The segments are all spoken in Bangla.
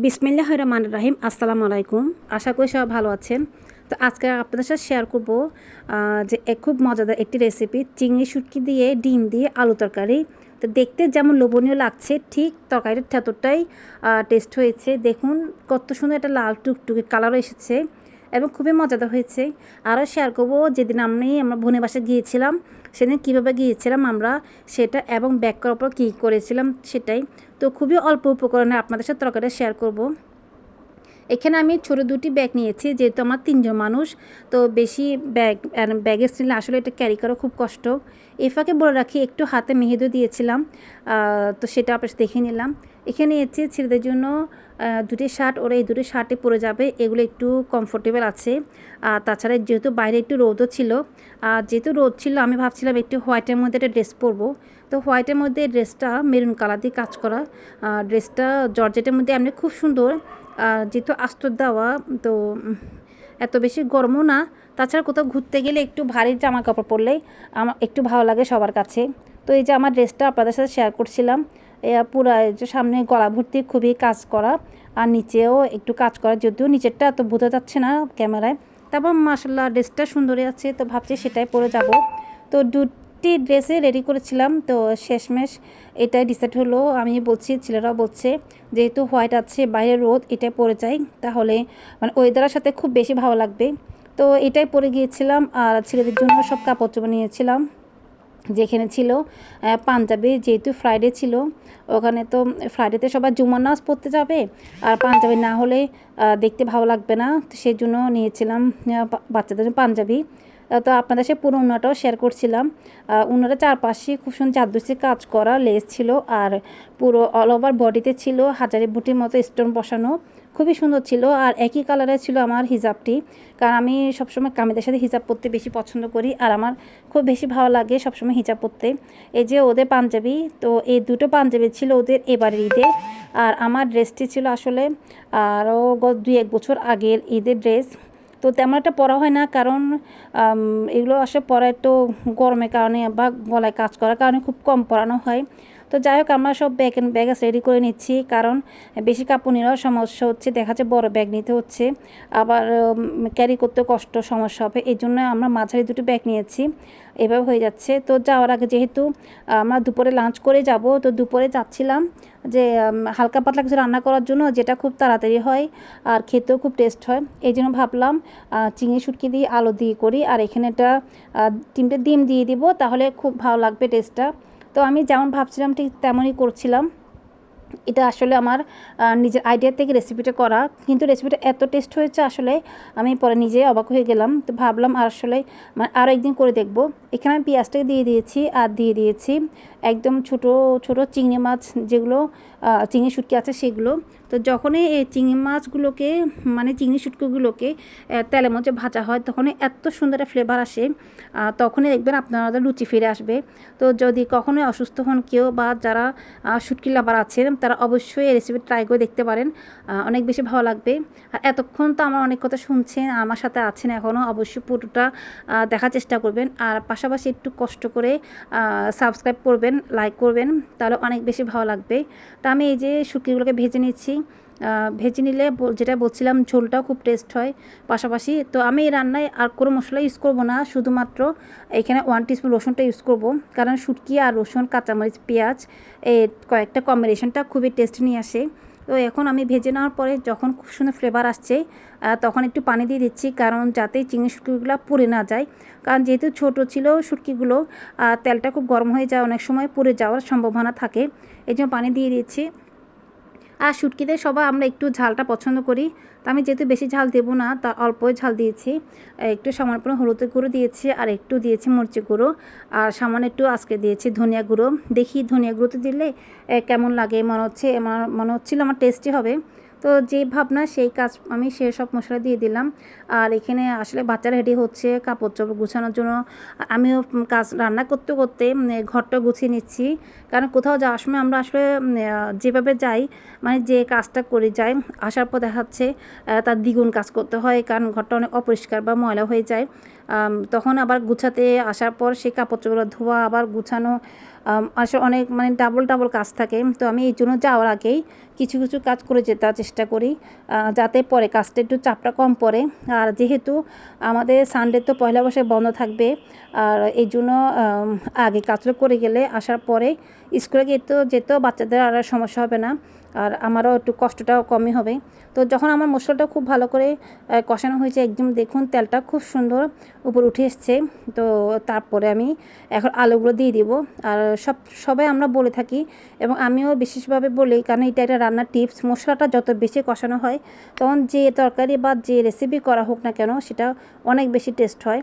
বিসমিল্লাহির রহমানির রহিম। আসসালামু আলাইকুম। আশা করি সবাই ভালো আছেন। তো আজকে আপনাদের সাথে শেয়ার করব যে খুব মজাদার একটি রেসিপি, চিংড়ি শুটকি দিয়ে ডিম দিয়ে আলু তরকারি। তো দেখতে যেমন লোভনীয় লাগছে, ঠিক তরকারিটা ততটাই টেস্ট হয়েছে। দেখুন কত সুন্দর একটা লাল টুকটুকে কালারও এসেছে এবং খুবই মজাদার হয়েছে। আরও শেয়ার করব যেদিন আমরা বোনের বাসায় গিয়েছিলাম, সেদিন কীভাবে গিয়েছিলাম আমরা সেটা, এবং ব্যাক করার পর কী করেছিলাম সেটাই। তো খুবই অল্প উপকরণে আপনাদের সাথে তরকারিটা শেয়ার করব। এখানে আমি ছোটো দুটি ব্যাগ নিয়েছি, যেহেতু আমার 3জন মানুষ। তো বেশি ব্যাগেজ নিলে আসলে এটা ক্যারি করা খুব কষ্ট। এই ফাঁকে বলে রাখি, একটু হাতে মেহেদিও দিয়েছিলাম, তো সেটা আপনার দেখে নিলাম। এখানে নিয়েছি ছেলেদের জন্য দুটি শার্ট, ওরা এই দুটি শার্টে পরে যাবে, এগুলো একটু কমফোর্টেবল আছে। তাছাড়া যেহেতু বাইরে একটু রোদও ছিল, যেহেতু রোদ ছিল আমি ভাবছিলাম একটু হোয়াইটের মধ্যে একটা ড্রেস পরবো। তো হোয়াইটের মধ্যে ড্রেসটা মেরুন কালার দিয়ে কাজ করা, ড্রেসটা জর্জেটের মধ্যে এমনি খুব সুন্দর। যেহেতু আস্তর দেওয়া, তো এত বেশি গরমও না। তাছাড়া কোথাও ঘুরতে গেলে একটু ভারী জামা কাপড় পরলেই আমার একটু ভালো লাগে সবার কাছে। তো এই যে আমার ড্রেসটা আপনাদের সাথে শেয়ার করছিলাম, পুরো যে সামনে গলা ভর্তি খুবই কাজ করা, আর নিচেও একটু কাজ করা, যদিও নিচেরটা এত বোঝা যাচ্ছে না ক্যামেরায়। তারপর মাশাআল্লাহ ড্রেসটা সুন্দরই আছে, তো ভাবছি সেটাই পরে যাব। তো ড্রেসে রেডি করেছিলাম, তো শেষমেশ এটাই ডিসাইড হলো। আমি বলছি, ছেলেরাও বলছে যেহেতু হোয়াইট আছে বাইরে রোদ, এটাই পরে যাই, তাহলে মানে ওয়েদারের সাথে খুব বেশি ভালো লাগবে। তো এটাই পরে গিয়েছিলাম। আর ছেলেদের জন্য সব কাপড় চোপড় নিয়েছিলাম। যেখানে ছিল পাঞ্জাবি, যেহেতু ফ্রাইডে ছিল, ওখানে তো ফ্রাইডেতে সবাই জুমার নামাজ পড়তে যাবে, আর পাঞ্জাবি না হলে দেখতে ভালো লাগবে না। তো সেই জন্য নিয়েছিলাম বাচ্চাদের পাঞ্জাবি। তো আপনাদের সে পুরো উন্নাটাও শেয়ার করছিলাম। উন্নাটা চারপাশে খুব সুন্দর জাদুসি কাজ করা লেস ছিল, আর পুরো অল ওভার বডিতে ছিল হাজারি বুটির মতো স্টোন বসানো, খুবই সুন্দর ছিল। আর একই কালারের ছিল আমার হিজাবটি, কারণ আমি সবসময় কামিজের সাথে হিজাব পরতে বেশি পছন্দ করি, আর আমার খুব বেশি ভালো লাগে সবসময় হিজাব পরতে। এই যে ওদের পাঞ্জাবি, তো এই দুটো পাঞ্জাবি ছিল ওদের এবারের ঈদে, আর আমার ড্রেসটি ছিল আসলে আরও 2-1 বছর আগের ঈদের ড্রেস। তো তেমন একটা পরা হয় না, কারণ এগুলো আসলে পরা একটু গরমের কারণে বা গলায় কাজ করার কারণে খুব কম পরানো হয়। তো যাই হোক, আমরা সব ব্যাগ রেডি করে নিচ্ছি, কারণ বেশি কাপড় নেওয়ার সমস্যা হচ্ছে, দেখা যাচ্ছে বড় ব্যাগ নিতে হচ্ছে, আবার ক্যারি করতে কষ্ট সমস্যা হবে, এই জন্য আমরা মাঝারি দুটো ব্যাগ নিয়েছি। এভাবে হয়ে যাচ্ছে। তো যাওয়ার আগে যেহেতু আমরা দুপুরে লাঞ্চ করে যাব, তো দুপুরে যাচ্ছিলাম যে হালকা পাতলা কিছু রান্না করার জন্য, যেটা খুব তাড়াতাড়ি হয় আর খেতেও খুব টেস্ট হয়। এই জন্য ভাবলাম চিংড়ি শুটকি দিয়ে আলু দিয়ে করি, আর এখানে একটা 3টে ডিম দিয়ে দিব, তাহলে খুব ভালো লাগবে টেস্টটা। তো আমি যেমন ভাবছিলাম ঠিক তেমনই করছিলাম। এটা আসলে আমার নিজের আইডিয়া থেকে রেসিপিটা করা, কিন্তু রেসিপিটা এত টেস্ট হয়েছে আসলে আমি পরে নিজেই অবাক হয়ে গেলাম। তো ভাবলাম আর আসলে মানে আরও একদিন করে দেখব। এখানে আমি পেঁয়াজটাকে দিয়ে দিয়েছি, আর দিয়ে দিয়েছি একদম ছোট ছোট চিংড়ি মাছ, যেগুলো চিংড়ি শুটকি আছে সেগুলো। তো যখনই এই চিংড়ি মাছগুলোকে মানে চিংড়ি শুটকিগুলোকে তেলের মধ্যে ভাজা হয়, তখনই এত সুন্দর একটা ফ্লেভার আসে, তখনই দেখবেন আপনাদের রুচি ফিরে আসবে। তো যদি কখনোই অসুস্থ হন কেউ, বা যারা শুটকি লাভার আছেন, তারা অবশ্যই এই রেসিপি ট্রাই করে দেখতে পারেন, অনেক বেশি ভালো লাগবে। আর এতক্ষণ তো আমার অনেক কথা শুনছেন, আমার সাথে আছেন এখনও, অবশ্যই পুরোটা দেখার চেষ্টা করবেন, আর পাশাপাশি একটু কষ্ট করে সাবস্ক্রাইব করবেন, লাইক করবেন, তাহলে অনেক বেশি ভালো লাগবে। তা আমি এই যে শুটকিগুলোকে ভেজে নিচ্ছি। ভেজে নিলে যেটা বলছিলাম, ঝোলটাও খুব টেস্ট হয়। পাশাপাশি তো আমি এই রান্নায় আর কোনো মশলা ইউজ করব না, শুধুমাত্র এখানে 1 টিস্পুন রসুনটা ইউজ করব, কারণ শুটকি আর রসুন, কাঁচামরিচ, পেঁয়াজ এই কয়েকটা কম্বিনেশনটা খুবই টেস্ট নিয়ে আসে। তো এখন আমি ভেজে নেওয়ার পরে যখন খুব সুন্দর ফ্লেভার আসছে, তখন একটু পানি দিয়ে দিচ্ছি, কারণ যাতে চিংড়ি শুটকিগুলো পুড়ে না যায়, কারণ যেহেতু ছোটো ছিল শুটকিগুলো, তেলটা খুব গরম হয়ে যায়, অনেক সময় পুড়ে যাওয়ার সম্ভাবনা থাকে, এই জন্য পানি দিয়ে দিচ্ছি। আর শুটকিতে সবাই আমরা একটু ঝালটা পছন্দ করি, তো আমি যেহেতু বেশি ঝাল দেবো না, তা অল্পই ঝাল দিয়েছি। একটু সামান্য পরিমাণ হলুদের গুঁড়ো দিয়েছি, আর একটু দিয়েছি মরিচের গুঁড়ো, আর সামান্য একটু আজকে দিয়েছি ধনিয়া গুঁড়ো। দেখি ধনিয়া গুঁড়োতে দিলে কেমন লাগে, মনে হচ্ছিল আমার টেস্টি হবে। তো যে ভাবনা সেই কাজ, আমি সে সব মশলা দিয়ে দিলাম। আর এখানে আসলে বাচ্চারা রেডি হচ্ছে কাপড় চোপড় গুছানোর জন্য, আমিও কাজ রান্না করতে করতে ঘরটা গুছিয়ে নিচ্ছি, কারণ কোথাও যাওয়ার সময় আমরা আসলে যেভাবে যাই, মানে যে কাজটা করে যাই, আসার পর দেখা যাচ্ছে তার দ্বিগুণ কাজ করতে হয়, কারণ ঘরটা অনেক অপরিষ্কার বা ময়লা হয়ে যায়। তখন আবার গুছাতে আসার পর সেই কাপড় চোপড় ধোয়া আবার গুছানো আসলে অনেক মানে ডাবল কাজ থাকে। তো আমি এই জন্য যাওয়ার আগেই কিছু কিছু কাজ করে যেতে চেষ্টা করি, যাতে পরে কাজটা একটু চাপটা কম পড়ে। আর যেহেতু আমাদের সানডে তো পয়লা বৈশাখ বন্ধ থাকবে, আর এই জন্য আগে কাজগুলো করে গেলে আসার পরে স্কুলে যেতেও বাচ্চাদের আর সমস্যা হবে না, আর আমারও একটু কষ্টটাও কমই হবে। তো যখন আমার মশলাটা খুব ভালো করে কষানো হয়েছে, একদম দেখুন তেলটা খুব সুন্দর উপর উঠে এসছে। তো তারপরে আমি এখন আলুগুলো দিয়ে দিব। আর সবাই আমরা বলে থাকি এবং আমিও বিশেষভাবে বলি, কারণ এটা একটা রান্নার টিপস, মশলাটা যত বেশি কষানো হয় তখন যে তরকারি বা যে রেসিপি করা হোক না কেন সেটা অনেক বেশি টেস্ট হয়।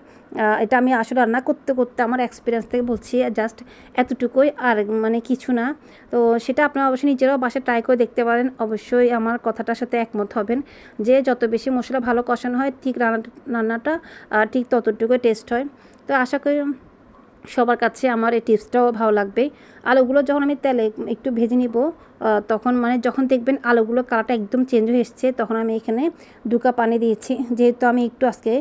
এটা আমি আসলে রান্না করতে করতে আমার এক্সপিরিয়েন্স থেকে বলছি, জাস্ট এতটুকুই, আর মানে কিছু না। তো সেটা আপনারা অবশ্যই নিজেরাও বাসায় ট্রাই করে দেখতে পারেন। অবশ্যই আমার কথাটার সাথে একমত হবেন যে যত বেশি মশলা ভালো কষানো হয় ঠিক রান্নাটা ঠিক ততটুকুই টেস্ট হয়। তো আশা করি সবার কাছে আমার এই টিপসটাও ভালো লাগবে। আলুগুলো যখন আমি তেলে একটু ভেজে নিব, তখন মানে যখন দেখবেন আলুগুলো কালারটা একদম চেঞ্জ হয়ে এসছে, তখন আমি এখানে 2 কাপ পানি দিয়েছি, যেহেতু আমি একটু আজকে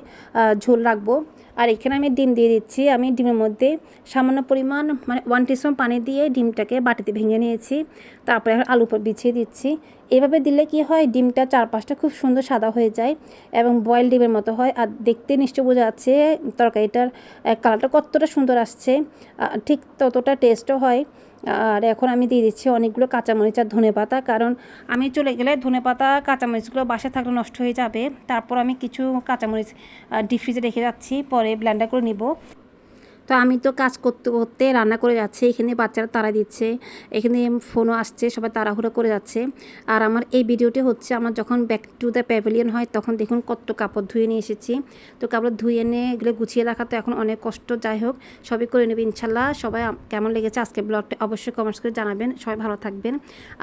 ঝোল রাখবো। আর এখানে আমি ডিম দিয়ে দিচ্ছি। আমি ডিমের মধ্যে সামান্য পরিমাণ মানে 1 টিস্পুন পানি দিয়ে ডিমটাকে বাটিতে ভেঙে নিয়েছি, তারপরে আলুর উপর বিছিয়ে দিচ্ছি। এভাবে দিলে কি হয়, ডিমটা চারপাশটা খুব সুন্দর সাদা হয়ে যায় এবং বয়েল ডিমের মতো হয়। আর দেখতে নিশ্চয় বোঝা যাচ্ছে তরকারিটার কালারটা কতটা সুন্দর আসছে, ঠিক ততটা টেস্টও হয়। আর এখন আমি দিয়ে দিচ্ছি অনেকগুলো কাঁচামরিচ আর ধনেপাতা, কারণ আমি চলে গেলে ধনেপাতা কাঁচামরিচগুলো বাসায় থাকলে নষ্ট হয়ে যাবে। তারপর আমি কিছু কাঁচামরিচ ডিপ ফ্রিজে রেখে যাচ্ছি, পরে ব্লেন্ডার করে নিব। তো আমি তো কাজ করতে করতে রান্না করে যাচ্ছি, এখানে বাচ্চারা তাড়া দিচ্ছে, এখানে ফোনও আসছে, সবাই তাড়াহুড়ো করে যাচ্ছে। আর আমার এই ভিডিওটি হচ্ছে আমার যখন ব্যাক টু দ্য প্যাভিলিয়ন হয়, তখন দেখুন কত কাপড় ধুয়ে নিয়ে এসেছি। তো কাপড় ধুয়ে এনে এগুলো গুছিয়ে রাখা তো এখন অনেক কষ্ট, যাই হোক সবই করে নেবে ইনশাল্লাহ। সবাই কেমন লেগেছে আজকে ব্লগটা অবশ্যই কমেন্টস করে জানাবেন। সবাই ভালো থাকবেন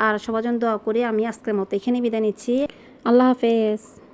আর সবার জন্য দোয়া করে আমি আজকের মতো এখানে বিদায় নিচ্ছি। আল্লাহ হাফেজ।